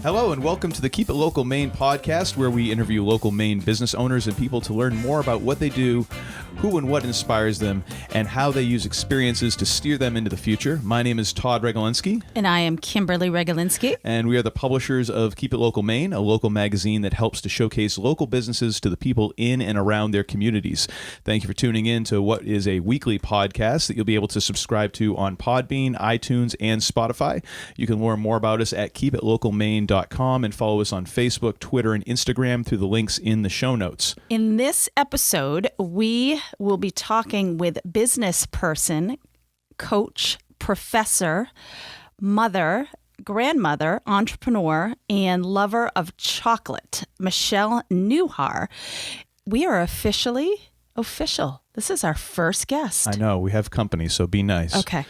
Hello and welcome to the Keep It Local Maine podcast, where we interview local Maine business owners and people to learn more about what they do, who and what inspires them, and how they use experiences to steer them into the future. My name is Todd Regalinski. And I am Kimberly Regalinski. And we are the publishers of Keep It Local Maine, a local magazine that helps to showcase local businesses to the people in and around their communities. Thank you for tuning in to what is a weekly podcast that you'll be able to subscribe to on Podbean, iTunes, and Spotify. You can learn more about us at keepitlocalmaine.com and follow us on Facebook, Twitter, and Instagram through the links in the show notes. In this episode, we will be talking with business person, coach, professor, mother, grandmother, entrepreneur, and lover of chocolate, Michelle Nu-Yar. We are official. This is our first guest. I know, we have company, so be nice. Okay.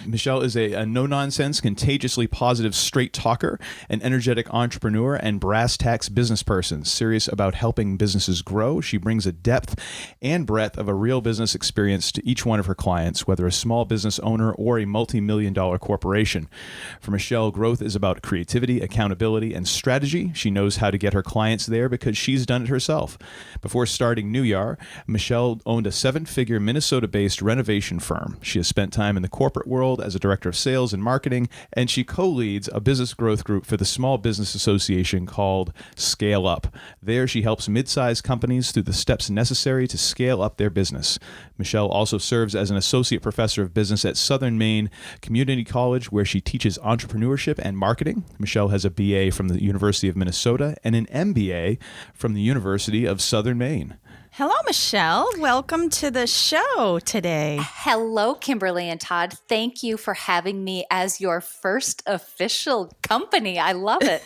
Michelle is a no-nonsense, contagiously positive, straight talker, an energetic entrepreneur, and brass-tacks business person. Serious about helping businesses grow, she brings a depth and breadth of a real business experience to each one of her clients, whether a small business owner or a multi-million-dollar corporation. For Michelle, growth is about creativity, accountability, and strategy. She knows how to get her clients there because she's done it herself. Before starting Nu-Yar, Michelle owned a seven-figure Minnesota-based renovation firm. She has spent time in the corporate world as a director of sales and marketing, and she co-leads a business growth group for the Small Business Association called ScaleUp. There, she helps mid-sized companies through the steps necessary to scale up their business. Michelle also serves as an associate professor of business at Southern Maine Community College, where she teaches entrepreneurship and marketing. Michelle has a BA from the University of Minnesota and an MBA from the University of Southern Maine. Hello, Michelle. Welcome to the show today. Hello, Kimberly and Todd. Thank you for having me as your first official company. I love it.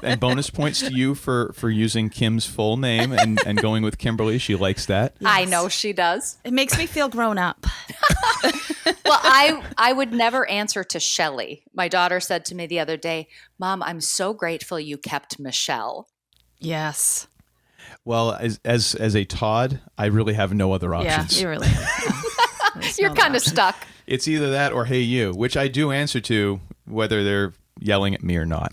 And bonus points to you for using Kim's full name and going with Kimberly. She likes that. Yes. I know she does. It makes me feel grown up. Well, I would never answer to Shelley. My daughter said to me the other day, Mom, I'm so grateful you kept Michelle. Yes. Well, as a Todd, I really have no other options. Yeah, you really have. You're kind of stuck. It's either that or hey you, which I do answer to whether they're yelling at me or not.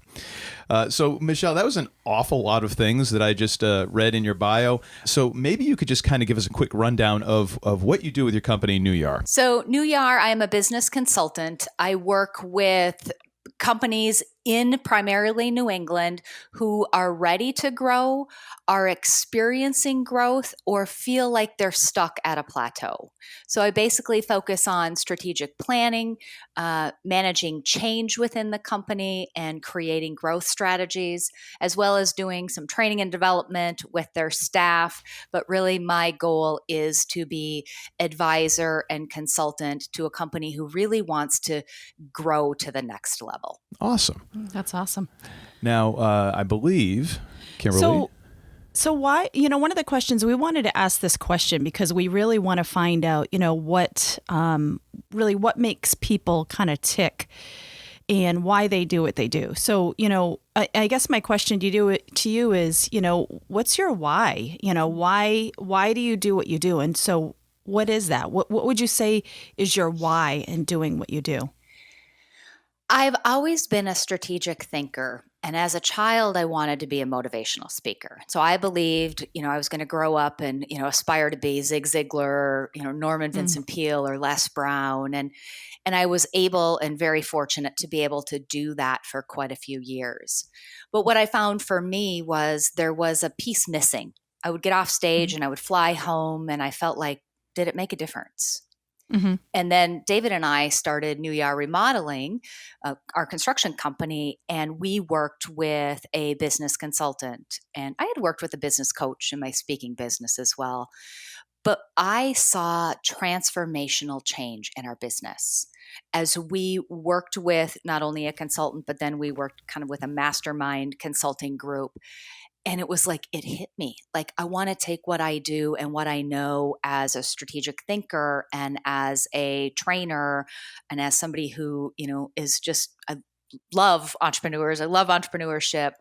So, Michelle, that was an awful lot of things that I just read in your bio. So maybe you could just kind of give us a quick rundown of what you do with your company, Nu-Yar. So Nu-Yar, I am a business consultant. I work with companies in primarily New England who are ready to grow, are experiencing growth, or feel like they're stuck at a plateau. So I basically focus on strategic planning, managing change within the company, and creating growth strategies, as well as doing some training and development with their staff. But really my goal is to be advisor and consultant to a company who really wants to grow to the next level. Awesome. That's awesome. Now, I believe, Kimberly. So why, one of the questions we wanted to ask this question because we really want to find out, what makes people kind of tick and why they do what they do. So, I guess my question to you is, what's your why? Why do you do what you do? And so what is that? What would you say is your why in doing what you do? I've always been a strategic thinker. And as a child, I wanted to be a motivational speaker. So I believed, I was going to grow up and, aspire to be Zig Ziglar, Norman Vincent Peale or Les Brown. And I was able and very fortunate to be able to do that for quite a few years. But what I found for me was there was a piece missing. I would get off stage and I would fly home and I felt like, did it make a difference? Mm-hmm. And then David and I started Nu-Yar Remodeling, our construction company, and we worked with a business consultant. And I had worked with a business coach in my speaking business as well. But I saw transformational change in our business as we worked with not only a consultant, but then we worked kind of with a mastermind consulting group. And it was like, it hit me. Like, I want to take what I do and what I know as a strategic thinker and as a trainer and as somebody who, is just, I love entrepreneurs. I love entrepreneurship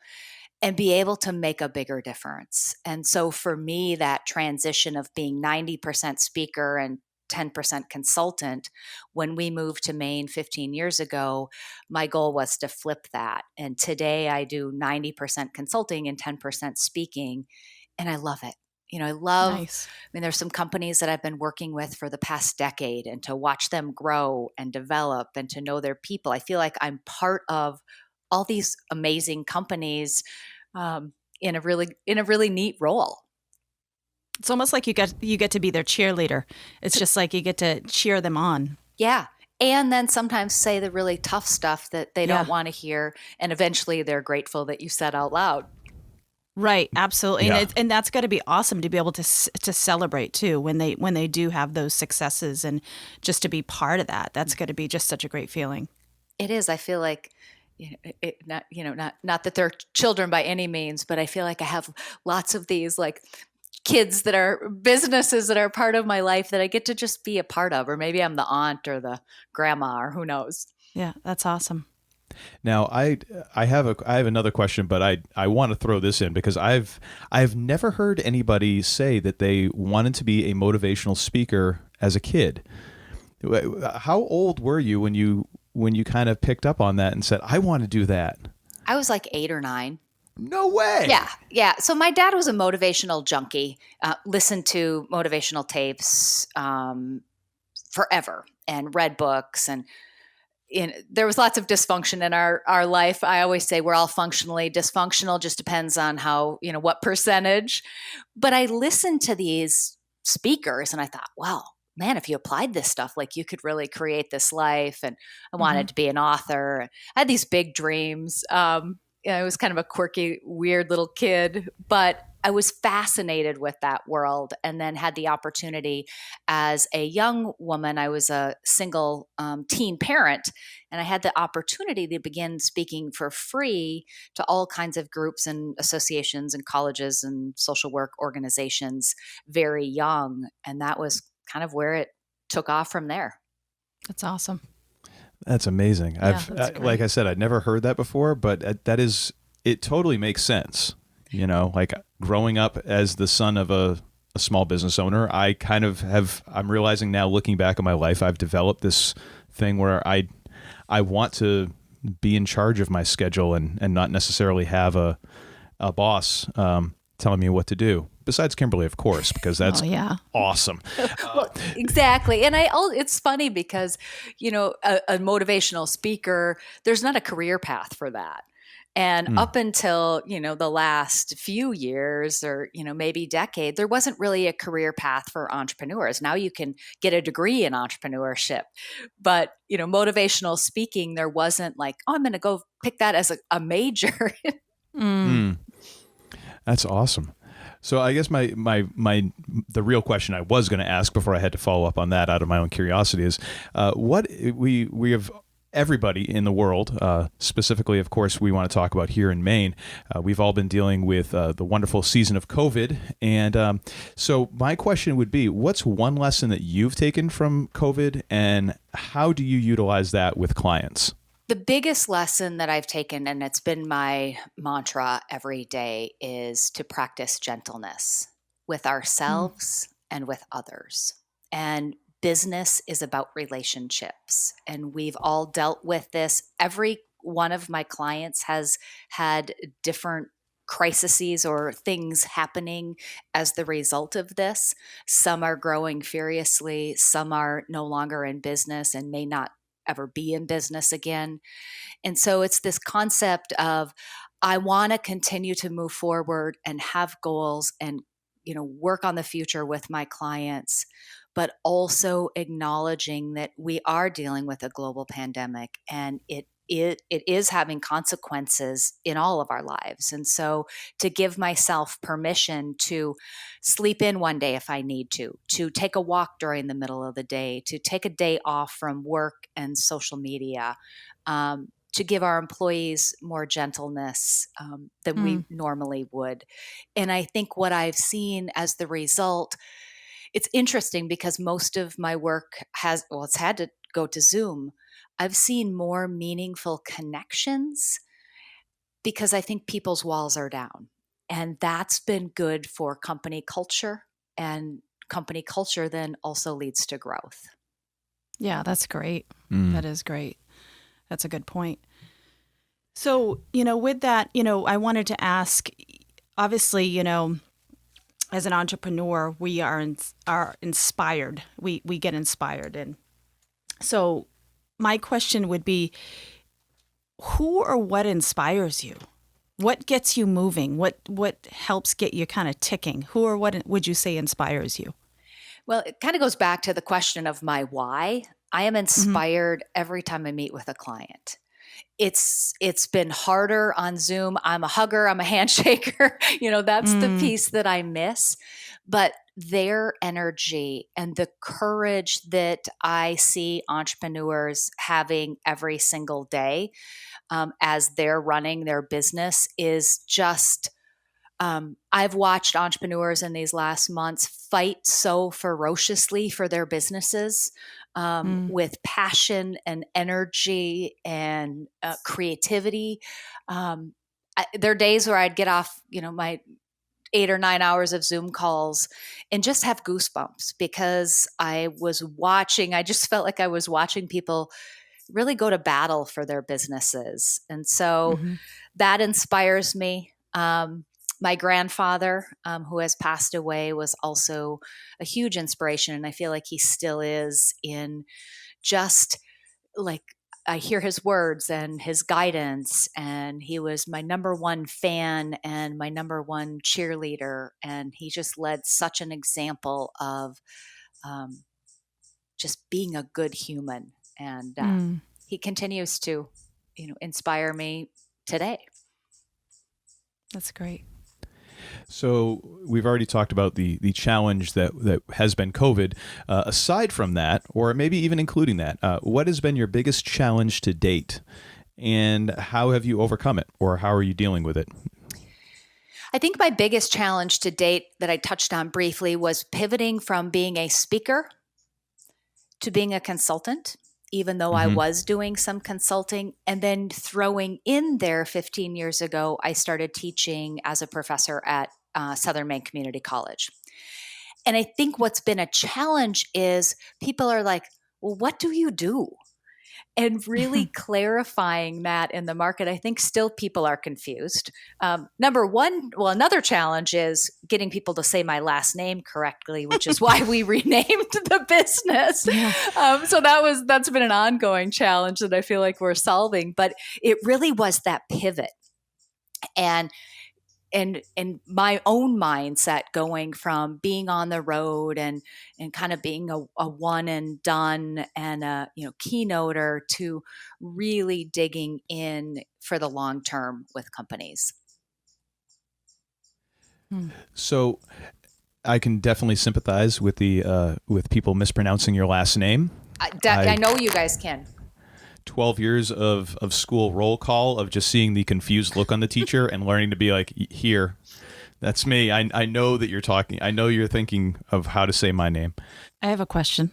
and be able to make a bigger difference. And so for me, that transition of being 90% speaker and 10% consultant. When we moved to Maine 15 years ago, my goal was to flip that. And today I do 90% consulting and 10% speaking. And I love it. I Nice. mean, there's some companies that I've been working with for the past decade, and to watch them grow and develop and to know their people. I feel like I'm part of all these amazing companies in a really neat role. It's almost like you get to be their cheerleader. It's just like you get to cheer them on. Yeah. And then sometimes say the really tough stuff that they don't want to hear. And eventually they're grateful that you said out loud. Right, absolutely, Yeah. and that's got to be awesome to be able to celebrate too when they do have those successes, and just to be part of that. That's got to be just such a great feeling. It is. I feel like, not that they're children by any means, but I feel like I have lots of these like kids that are businesses that are part of my life that I get to just be a part of, or maybe I'm the aunt or the grandma, or who knows. Yeah, that's awesome. Now, I have another question, but I want to throw this in because I've never heard anybody say that they wanted to be a motivational speaker as a kid. How old were you when you kind of picked up on that and said, I want to do that? I was like 8 or 9. No way. Yeah. So my dad was a motivational junkie, listened to motivational tapes forever and read books. And there was lots of dysfunction in our life. I always say we're all functionally dysfunctional, just depends on how, what percentage. But I listened to these speakers and I thought, wow, man, if you applied this stuff, like you could really create this life. And I wanted to be an author. I had these big dreams. I was kind of a quirky, weird little kid, but I was fascinated with that world, and then had the opportunity as a young woman. I was a single teen parent, and I had the opportunity to begin speaking for free to all kinds of groups and associations and colleges and social work organizations very young. And that was kind of where it took off from there. That's awesome. That's amazing. That's great. Like I said, I'd never heard that before, but it totally makes sense. Like growing up as the son of a small business owner, I kind of I'm realizing now, looking back on my life, I've developed this thing where I want to be in charge of my schedule and not necessarily have a boss telling me what to do. Besides Kimberly, of course, because that's awesome. Well, exactly. And it's funny because, a motivational speaker, there's not a career path for that. And up until, the last few years or, maybe decade, there wasn't really a career path for entrepreneurs. Now you can get a degree in entrepreneurship. But, motivational speaking, there wasn't like, oh, I'm going to go pick that as a major. That's awesome. So I guess the real question I was going to ask before I had to follow up on that out of my own curiosity is, what we have everybody in the world, specifically, of course, we want to talk about here in Maine. We've all been dealing with the wonderful season of COVID. And so my question would be, what's one lesson that you've taken from COVID, and how do you utilize that with clients? The biggest lesson that I've taken, and it's been my mantra every day, is to practice gentleness with ourselves and with others. And business is about relationships. And we've all dealt with this. Every one of my clients has had different crises or things happening as the result of this. Some are growing furiously. Some are no longer in business and may not ever be in business again. And so it's this concept of, I want to continue to move forward and have goals and, work on the future with my clients, but also acknowledging that we are dealing with a global pandemic, and it is having consequences in all of our lives. And so to give myself permission to sleep in one day if I need to take a walk during the middle of the day, to take a day off from work and social media, to give our employees more gentleness than we normally would. And I think what I've seen as the result, it's interesting because most of my work it's had to go to Zoom. I've seen more meaningful connections because I think people's walls are down. And that's been good for company culture and company culture then also leads to growth. Yeah, that's great. That is great. That's a good point. So, with that, I wanted to ask, obviously, as an entrepreneur, we are inspired. We get inspired. And so my question would be, who or what inspires you? What gets you moving? What helps get you kind of ticking? Who or what would you say inspires you? Well, it kind of goes back to the question of my why. I am inspired every time I meet with a client. It's been harder on Zoom. I'm a hugger, I'm a handshaker. That's the piece that I miss. But their energy and the courage that I see entrepreneurs having every single day as they're running their business is just, I've watched entrepreneurs in these last months fight so ferociously for their businesses with passion and energy and creativity. There are days where I'd get off, my 8 or 9 hours of Zoom calls and just have goosebumps because I just felt like I was watching people really go to battle for their businesses. And so that inspires me. My grandfather, who has passed away, was also a huge inspiration. And I feel like he still is in just like, I hear his words and his guidance. And he was my number one fan and my number one cheerleader. And he just led such an example of just being a good human. And he continues to, inspire me today. That's great. So we've already talked about the challenge that has been COVID. Aside from that, or maybe even including that, what has been your biggest challenge to date, and how have you overcome it, or how are you dealing with it? I think my biggest challenge to date that I touched on briefly was pivoting from being a speaker to being a consultant, even though I was doing some consulting, and then throwing in there 15 years ago, I started teaching as a professor at Southern Maine Community College. And I think what's been a challenge is people are like, well, what do you do? And really clarifying that in the market, I think still people are confused. Another challenge is getting people to say my last name correctly, which is why we renamed the business. Yeah. So that's been an ongoing challenge that I feel like we're solving. But it really was that pivot. And my own mindset going from being on the road and kind of being a one and done and a keynoter to really digging in for the long term with companies. So I can definitely sympathize with with people mispronouncing your last name. I know you guys can. 12 years of school roll call of just seeing the confused look on the teacher and learning to be like, here, that's me. I know that you're talking. I know you're thinking of how to say my name. I have a question.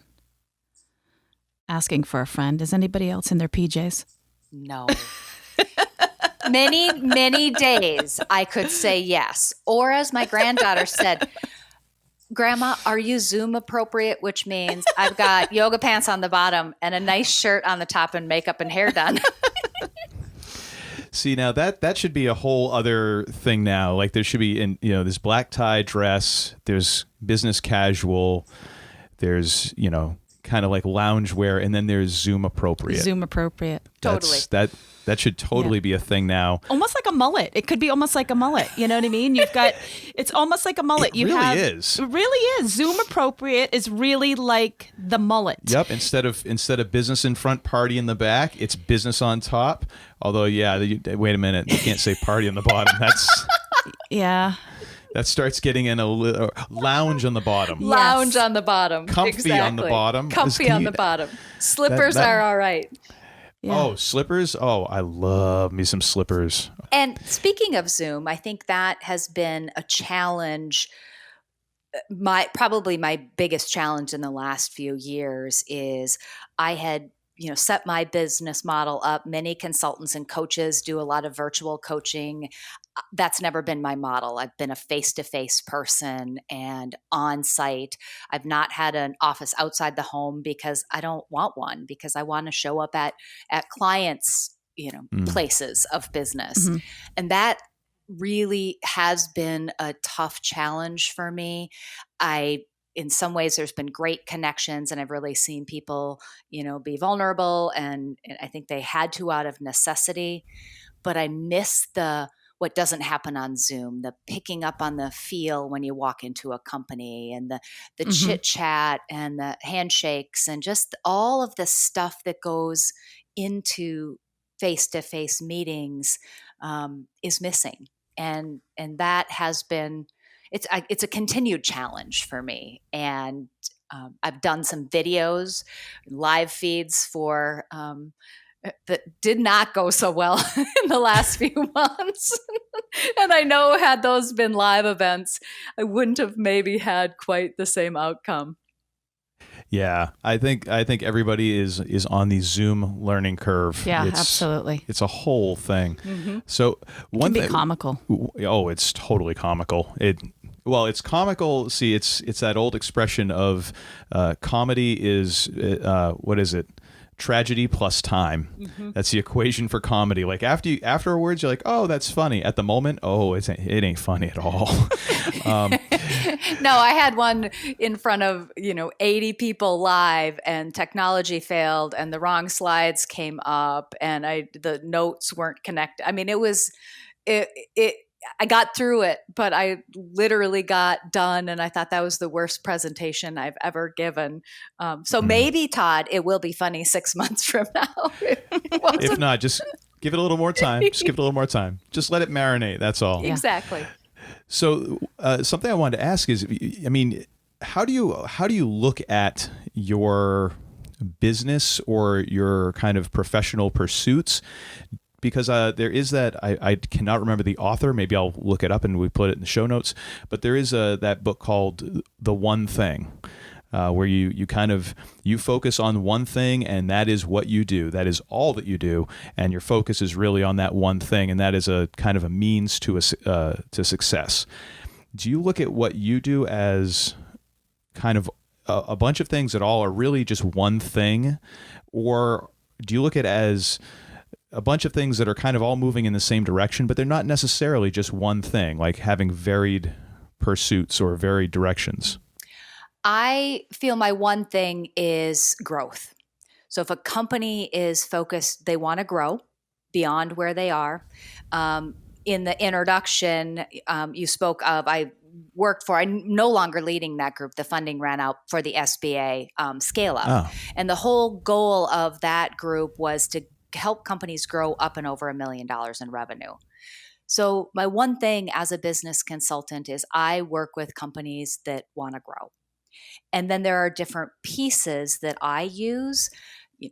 Asking for a friend. Is anybody else in their PJs? No. Many, many days I could say yes. Or as my granddaughter said, Grandma, are you Zoom appropriate? Which means I've got yoga pants on the bottom and a nice shirt on the top and makeup and hair done. See, now that should be a whole other thing now. Like there should be this black tie dress, there's business casual, there's, kind of like lounge wear, and then there's Zoom appropriate. Zoom appropriate. Totally. That should totally be a thing now. Almost like a mullet. It could be almost like a mullet. You know what I mean? It's almost like a mullet. It really is. It really is. Zoom appropriate is really like the mullet. Yep. Instead of business in front, party in the back, it's business on top. Although, wait a minute. You can't say party on the bottom. That's... Yeah. That starts getting in a lounge on the bottom. Lounge on the bottom. Comfy on the bottom. Comfy on the bottom. Slippers are all right. Yeah. Oh, slippers? Oh, I love me some slippers. And speaking of Zoom, I think that has been a challenge. Probably my biggest challenge in the last few years is I had set my business model up. Many consultants and coaches do a lot of virtual coaching. that's never been my model. I've been a face-to-face person and on site. I've not had an office outside the home because I don't want one, because I want to show up at clients, places of business. Mm-hmm. And that really has been a tough challenge for me. In some ways, there's been great connections, and I've really seen people, be vulnerable, and I think they had to out of necessity. But I miss what doesn't happen on Zoom, the picking up on the feel when you walk into a company, and the Mm-hmm. chit chat and the handshakes and just all of the stuff that goes into face-to-face meetings is missing. And that has been, it's a continued challenge for me. And I've done some videos, live feeds for that did not go so well in the last few months. And I know had those been live events, I wouldn't have maybe had quite the same outcome. Yeah, I think everybody is on the Zoom learning curve. Yeah, absolutely. It's a whole thing. Mm-hmm. So one thing, comical. Oh, it's totally comical. It's comical. See, it's that old expression of comedy is what is it? Tragedy plus time. Mm-hmm. That's the equation for comedy. Like afterwards, you're like, oh, that's funny. At the moment, oh, it ain't funny at all. No, I had one in front of 80 people live, and technology failed, and the wrong slides came up, and the notes weren't connected. I mean, I got through it, but I literally got done, and I thought that was the worst presentation I've ever given. So maybe, Todd, it will be funny 6 months from now. If not, just give it a little more time. Just give it a little more time. Just let it marinate. That's all. Exactly. So something I wanted to ask is, I mean, how do you look at your business or your kind of professional pursuits? Because there is that, I cannot remember the author. Maybe I'll look it up and we put it in the show notes. But there is that book called The One Thing, where you focus on one thing, and that is what you do. That is all that you do, and your focus is really on that one thing, and that is a kind of a means to success. Do you look at what you do as kind of a bunch of things that all are really just one thing, or do you look at it as a bunch of things that are kind of all moving in the same direction, but they're not necessarily just one thing, like having varied pursuits or varied directions? I feel my one thing is growth. So if a company is focused, they want to grow beyond where they are. In the introduction, you spoke of, I'm no longer leading that group. The funding ran out for the SBA ScaleUp. Oh. And the whole goal of that group was to help companies grow up and over $1 million in revenue. So my one thing as a business consultant is I work with companies that want to grow. And then there are different pieces that I use.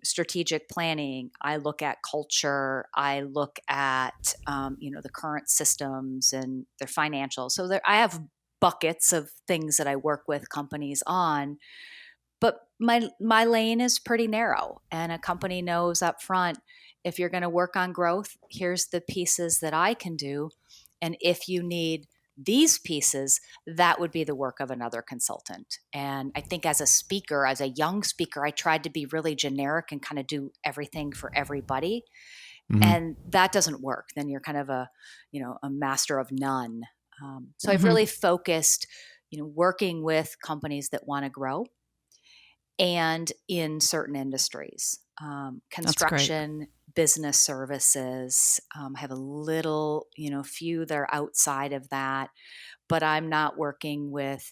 Strategic planning. I look at culture. I look at the current systems and their financials. So I have buckets of things that I work with companies on. But my lane is pretty narrow, and a company knows up front, if you're going to work on growth, here's the pieces that I can do. And if you need these pieces, that would be the work of another consultant. And I think as a speaker, as a young speaker, I tried to be really generic and kind of do everything for everybody. Mm-hmm. And that doesn't work. Then you're kind of a master of none. So mm-hmm. I've really focused, working with companies that want to grow and in certain industries, construction, business services. I have a little, few that are outside of that, but I'm not working with,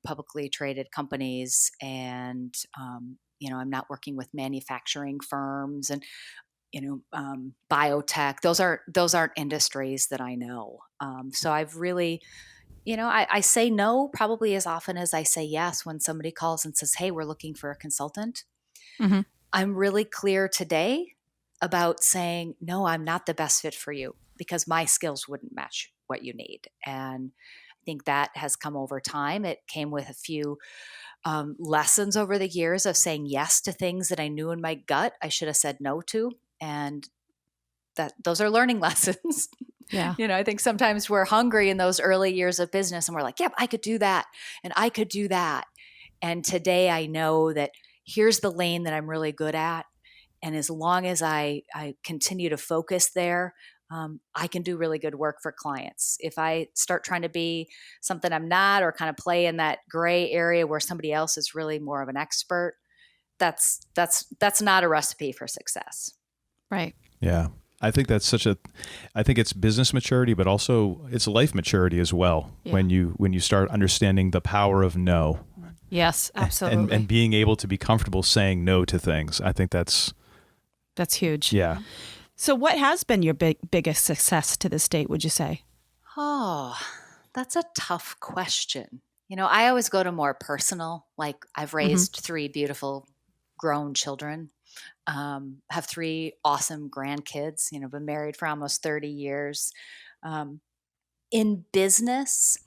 publicly traded companies, and, I'm not working with manufacturing firms and, biotech. Those aren't industries that I know. So I've really, I say no probably as often as I say yes when somebody calls and says, hey, we're looking for a consultant. Mm-hmm. I'm really clear today about saying, no, I'm not the best fit for you because my skills wouldn't match what you need. And I think that has come over time. It came with a few lessons over the years of saying yes to things that I knew in my gut I should have said no to. And those are learning lessons. Yeah. I think sometimes we're hungry in those early years of business and we're like, yep, I could do that. And I could do that. And today I know that here's the lane that I'm really good at. And as long as I continue to focus there, I can do really good work for clients. If I start trying to be something I'm not, or kind of play in that gray area where somebody else is really more of an expert, that's not a recipe for success. Right. Yeah. I think that's I think it's business maturity, but also it's life maturity as well. Yeah. When you start understanding the power of no. Yes, absolutely. And being able to be comfortable saying no to things. I think that's huge. Yeah. So what has been your biggest success to this date, would you say? Oh, that's a tough question. I always go to more personal, like I've raised 3 beautiful grown children, have 3 awesome grandkids, been married for almost 30 years. In business,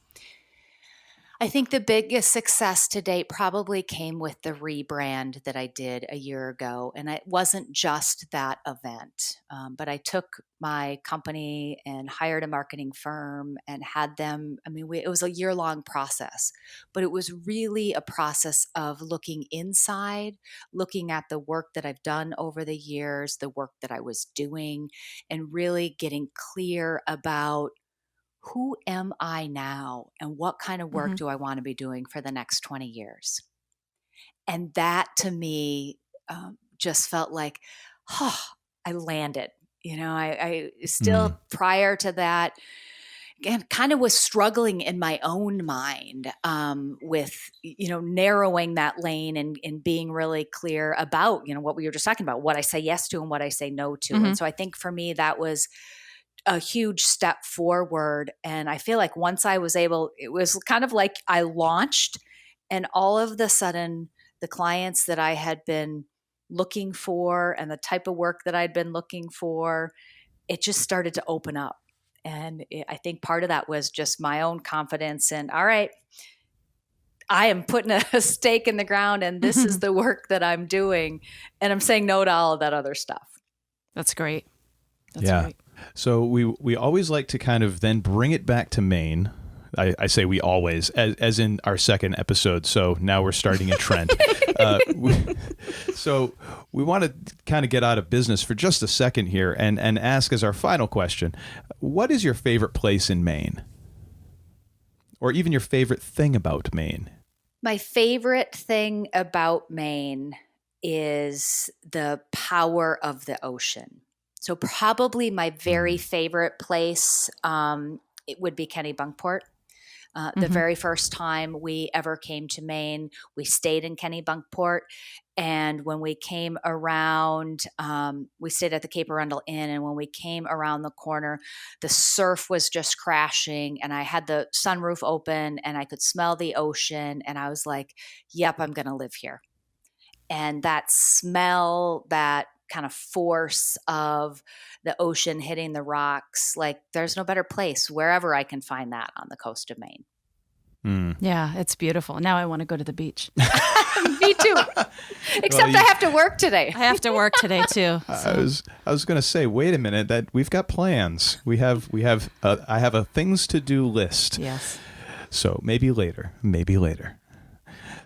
I think the biggest success to date probably came with the rebrand that I did a year ago. And it wasn't just that event, but I took my company and hired a marketing firm and had them. It was a year-long process, but it was really a process of looking inside, looking at the work that I've done over the years, the work that I was doing, and really getting clear about who am I now and what kind of work do I want to be doing for the next 20 years? And that to me just felt like, I landed. I still prior to that, again, kind of was struggling in my own mind with, narrowing that lane and being really clear about, what we were just talking about, what I say yes to and what I say no to. And so I think for me, that was a huge step forward. And I feel like once I was able, it was kind of like I launched, and all of the sudden the clients that I had been looking for and the type of work that I'd been looking for, it just started to open up. And I think part of that was just my own confidence in, all right, I am putting a stake in the ground and this is the work that I'm doing. And I'm saying no to all of that other stuff. That's great. That's great. So we always like to kind of then bring it back to Maine. I say we always, as in our second episode. So now we're starting a trend. So we want to kind of get out of business for just a second here and ask as our final question, what is your favorite place in Maine? Or even your favorite thing about Maine? My favorite thing about Maine is the power of the ocean. So probably my very favorite place, it would be Kennebunkport. The very first time we ever came to Maine, we stayed in Kennebunkport. And when we came around, we stayed at the Cape Arundel Inn. And when we came around the corner, the surf was just crashing. And I had the sunroof open and I could smell the ocean. And I was like, yep, I'm going to live here. And that smell, that kind of force of the ocean hitting the rocks, like there's no better place wherever I can find that on the coast of Maine. Yeah, it's beautiful. Now I want to go to the beach. Me too. Except I have to work today. I have to work today too. So. I was going to say, wait a minute, that we've got plans. I have a things to do list. Yes. So maybe later.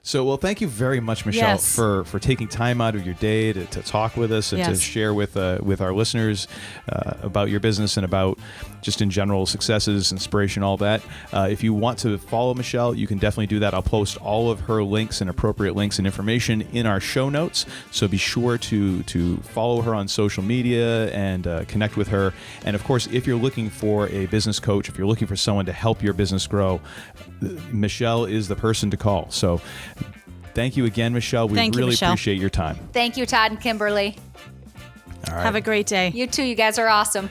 So, well, thank you very much, Michelle, for taking time out of your day to talk with us and to share with our listeners about your business and about just in general successes, inspiration, all that. If you want to follow Michelle, you can definitely do that. I'll post all of her links and appropriate links and information in our show notes. So be sure to follow her on social media and connect with her. And of course, if you're looking for a business coach, if you're looking for someone to help your business grow, Michelle is the person to call. So thank you again, Michelle. We really appreciate your time. Thank you, Todd and Kimberly. All right. Have a great day. You too. You guys are awesome.